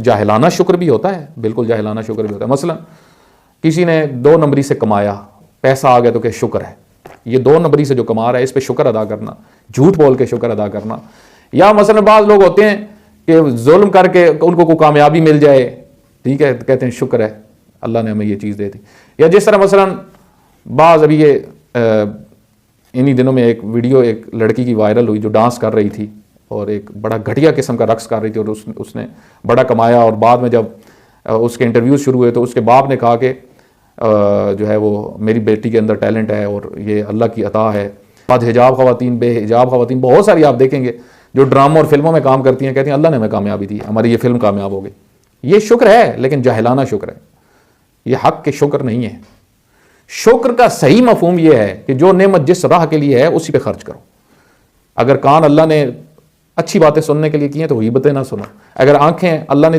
جاہلانہ شکر بھی ہوتا ہے، بالکل جاہلانہ شکر بھی ہوتا ہے. مثلا کسی نے 2 نمبری سے کمایا، پیسہ آ گیا تو کہ شکر ہے. یہ 2 نمبری سے جو کما رہا ہے اس پہ شکر ادا کرنا، جھوٹ بول کے شکر ادا کرنا. یا مثلا بعض لوگ ہوتے ہیں کہ ظلم کر کے ان کو کوئی کامیابی مل جائے، ٹھیک ہے، کہتے ہیں شکر ہے اللہ نے ہمیں یہ چیز دے دی. یا جس طرح مثلا بعض ابھی یہ انہی دنوں میں ایک ویڈیو ایک لڑکی کی وائرل ہوئی جو ڈانس کر رہی تھی اور ایک بڑا گھٹیا قسم کا رقص کر رہی تھی، اور اس نے بڑا کمایا. اور بعد میں جب اس کے انٹرویوز شروع ہوئے تو اس کے باپ نے کہا کہ جو ہے وہ میری بیٹی کے اندر ٹیلنٹ ہے اور یہ اللہ کی عطا ہے. بد حجاب خواتین، بے حجاب خواتین بہت ساری آپ دیکھیں گے جو ڈراموں اور فلموں میں کام کرتی ہیں، کہتی ہیں اللہ نے ہمیں کامیابی دی، ہماری یہ فلم کامیاب ہو گئی. یہ شکر ہے لیکن جاہلانہ شکر ہے، یہ حق کے شکر نہیں ہے. شکر کا صحیح مفہوم یہ ہے کہ جو نعمت جس راہ کے لیے ہے اسی پہ خرچ کرو. اگر کان اللہ نے اچھی باتیں سننے کے لیے کی ہیں تو غیبتیں نہ سنو. اگر آنکھیں اللہ نے دی